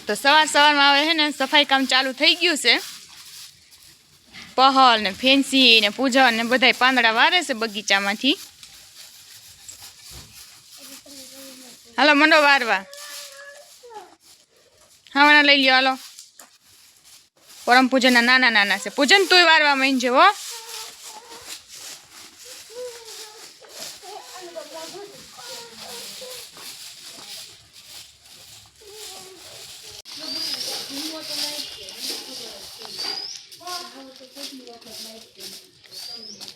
तो सवार सवार में आवे है ने सफाई काम चालू थई गयुं छे। पहल ने फेंसी ने पूजा ने बधाय પાંદડા वारे छे बगीचामांथी। हालो मंडो वारवा हावना लई ल्यो। हालो परम पूजन ना नाना नाना छे। पूजन तोय वारवा માંડ जे हो।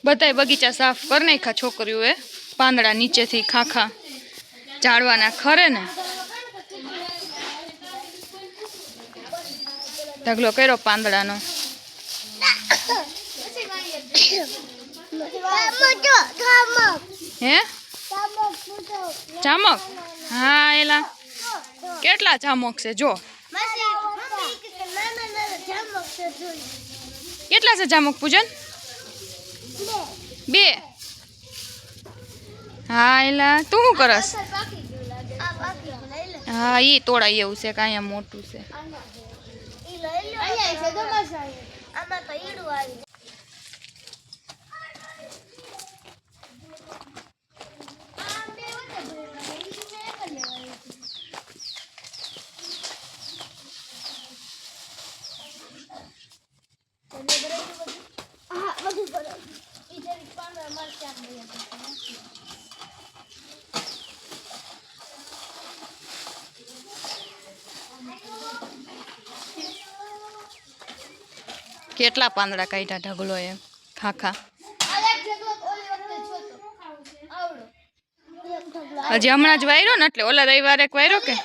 बताय बगीचा साफ कर नाख्या छोकरीओए। પાંદડા नीचेथी खाखा झाड़वाना खरे ने ढगलो कर्यो પાંદડાનો। हे जामक हाँ एला केटला जामक छे जो केटला छे जामक पूजन बे। हाँ एला तू शू करस? हाँ ये तोड़ा एवं छे का मोटू छे। केटला પાંદડા કાઢ્યા ઢગલો એ ખાખા। હજી હમણાં જ વાયરો ને એટલે ઓલા રવિવારે એક વાયરો કે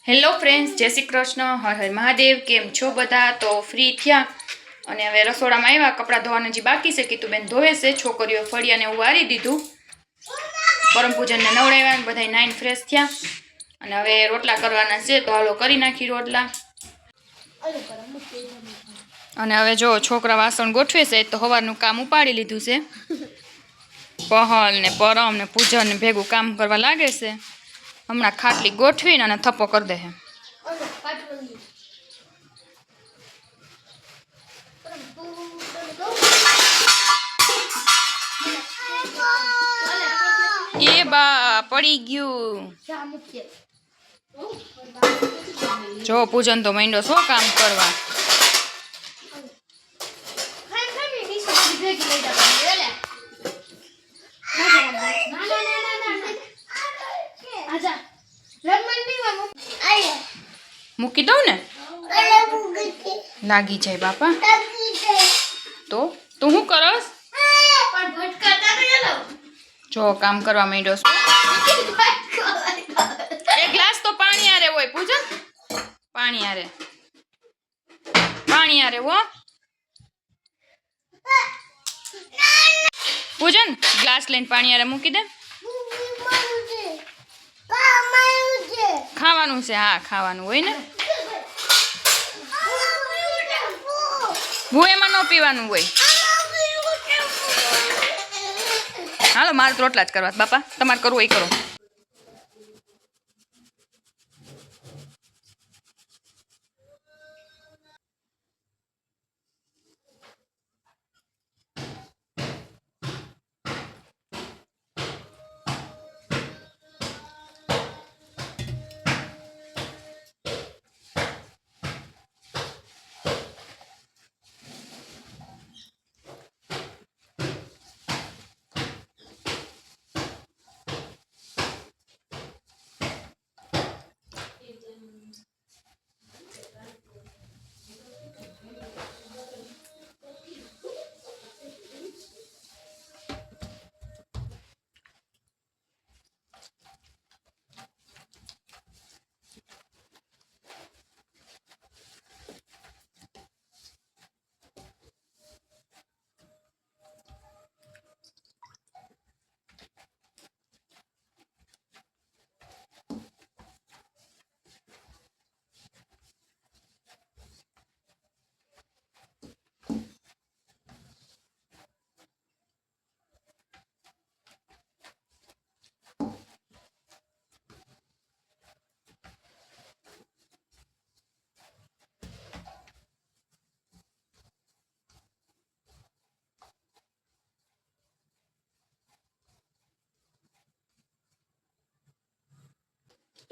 हेलो फ्रेंड्स जय श्री कृष्ण हर हर महादेव। केम छो बधा? तो फ्री थया अने हवे रसोडामां आव्या। कपड़ा धोवाना जी बाकी छे। कीतुबेन धोवे छे। छोकरीओ फळियाने एवुं वारी दीधुं। परम पूजन ने नवडाव्या बधाय नाइन फ्रेश थया अने हवे रोटला करवाना छे। तो हालो करी नाखी रोटला। अने हवे जो छोकरा वासण गोठवे छे तो हवारनुं काम उपाड़ी लीधुं छे। पहल ने परम ने पूजन ने भेगुं काम करवा लागे छे। हमणां खाटली गोठवीने अने थप्पो कर दे। ए बा पड़ी गयुं जो पूजन तो માંડ્યો छो काम करवा। मूकी दઉં ने लागी जाए बापा। तो तू शू करस? जो काम करवा માંડ્યો छो। एक ग्लास तो पानी आरे होय पूजन। पानी आरे वो पूजन ग्लास लईने पानी आरे मूकी दे। खावानुं छे। हाँ खावानुं होय ने भूएमां न पीवानुं होय। हालो मारे तो रोटला ज करवा बापा। तमारे करवुं होय करो।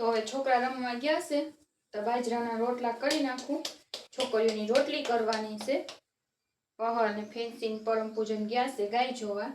તો હવે છોકરા રમવા ગયા છે તો બાજરાના રોટલા કરી નાખું. છોકરીઓની રોટલી કરવાની છે. પહલ ને ફેન્સીન પરમ પૂજન ગયા છે ગાય જોવા.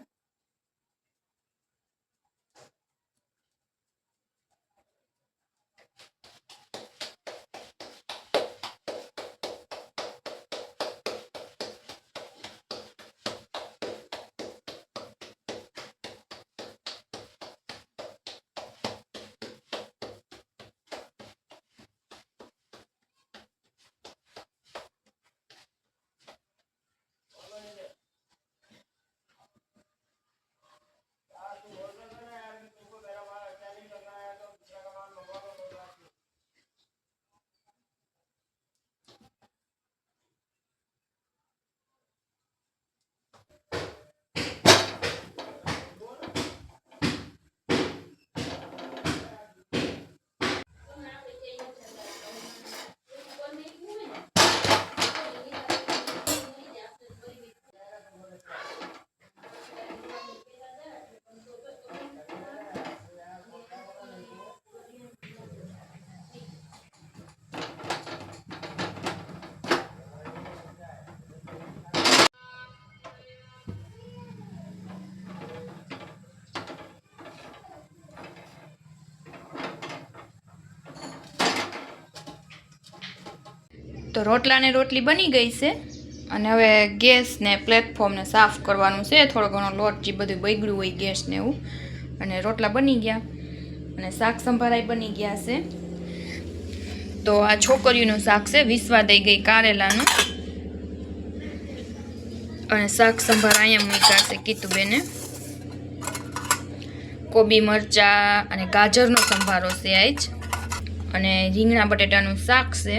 તો રોટલા ને રોટલી બની ગઈ છે અને હવે ગેસ ને પ્લેટફોર્મ ને સાફ કરવાનું છે. થોડો ઘણો લોટ જે બધું બગડ્યું હોય ગેસ ને એવું. અને રોટલા બની ગયા અને શાક સંભારાઈ બની ગયા છે. તો આ છોકરીઓનું શાક છે, વિસવા દઈ ગઈ કારેલાનું. અને શાક સંભાર અહીંયા મૂક્યા છે કીતુબેને. કોબી મરચા અને ગાજરનો સંભારો છે આજ. અને રીંગણા બટેટાનું શાક છે.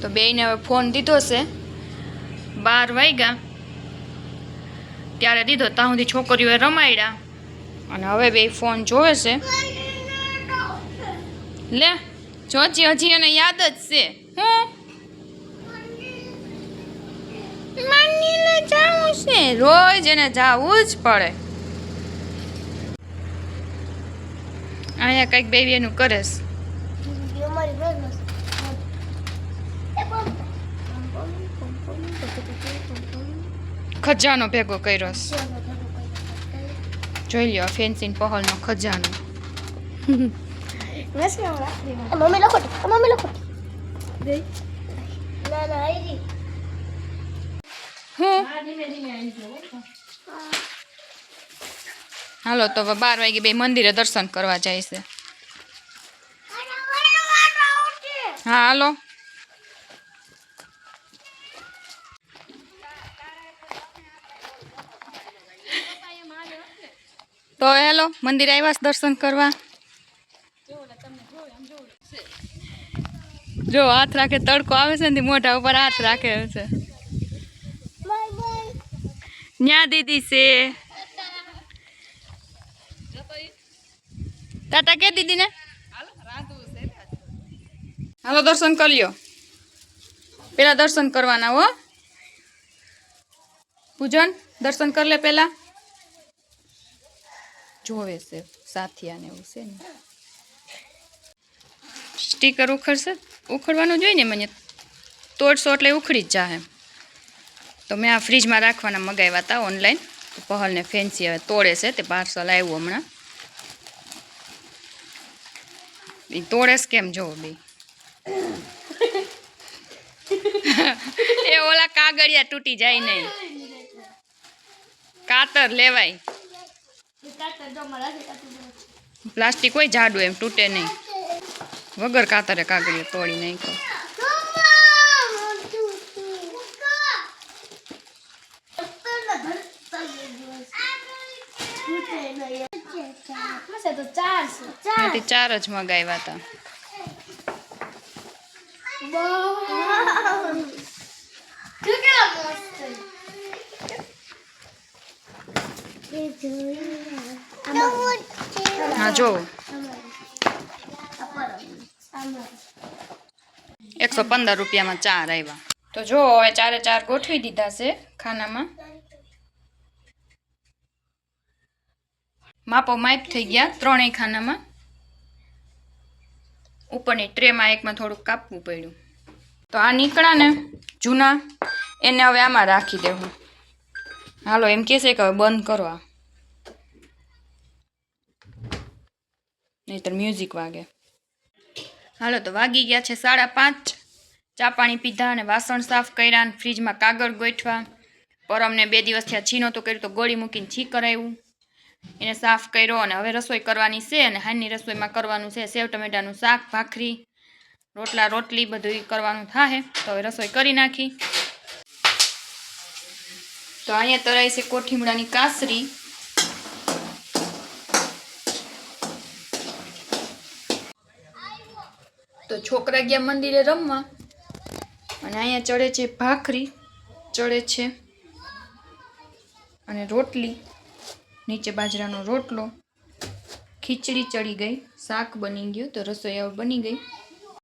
તો બેયને હવે ફોન દીધો છે. 12 વાગ્યા ત્યારે દીધો. ત્યાં સુધી છોકરીઓએ રમાડ્યા અને હવે બે ફોન જોવે છે. લે જોજી હજી એને યાદ જ છે. હું માની લે જાવું છે. રોજ એને જાવું જ પડે. અહીંયા કંઈક બેબી એનું કરે છે. ખજાનો ભેગો કર્યો છે. જોઈ લ્યો ફેન્સી પહલનો ખજાનો. મમ્મી લખો ના આઈ હું હાલો તો 12 વાગે બે મંદિરે દર્શન કરવા જાય છે. હા હાલો. તો હેલો મંદિર આવ્યા દર્શન કરવા. જો હાથ રાખે, તડકો આવે છે ને મોઢા ઉપર હાથ રાખે છે. ન્યા દીદી છે. ટાટા કે દીદી ને હાલો દર્શન કરી લ્યો. પેલા દર્શન કરવાના હો. પૂજન દર્શન કરી લે પેલા. જોવે છે સાથિયા ને એવું છે ને. સ્ટીકર ઉખડવાનું જોઈએ ને મને. તોડશો એટલે ઉખડી જ જાહે. તો મેં આ ફ્રીજમાં રાખવાના મગાવ્યા હતા ઓનલાઈન. પહલને ફેન્સી હવે તોડે છે. તે પાર્સલ આવ્યું હમણાં. એ તોડે છે કેમ જોવો બે. એ ઓલા કાગળિયા તૂટી જાય નહીં. કાતર લેવાય. પ્લાસ્ટિક હોય જાડું એમ તૂટે નહીં. વગર કાતરે કાગળિયા તોડી નાખો. ચાર જ મગાવ્યા હતા. હા જો 115 રૂપિયામાં 4 આવ્યા. તો જો હવે 4 ગોઠવી દીધા છે ખાનામાં. માપો માપ થઈ ગયા 3 ખાનામાં. ઉપરની ટ્રેમાં એકમાં થોડુંક કાપવું પડ્યું. તો આ નીકળ્યા ને જૂના એને હવે આમાં રાખી દેવું. હાલો એમ કહેશે કે હવે બંધ કરો આ, નહીંતર મ્યુઝિક વાગે. હાલો તો વાગી ગયા છે 5:30. ચા પાણી પીધા અને વાસણ સાફ કર્યા અને ફ્રીજમાં કાગળ ગોઠવા. પરમને 2 દિવસ થયા છી નહોતું કર્યું તો ગોળી મૂકીને છી કરાવ્યું, એને સાફ કર્યો. અને હવે રસોઈ કરવાની છે અને હાનની રસોઈમાં કરવાનું છે સેવ ટમેટાનું શાક, ભાખરી, રોટલા રોટલી બધું કરવાનું થાય. તો હવે રસોઈ કરી નાખી. તો અહીંયા તરાઈ છે કોઠીમડાની કાસરી. તો છોકરા ગયા મંદિરે રમવા અને અહીંયા ચડે છે ભાખરી, ચડે છે અને રોટલી, નીચે બાજરાનો રોટલો, ખીચડી ચડી ગઈ, શાક બની ગયું. તો રસોઈ હવે બની ગઈ.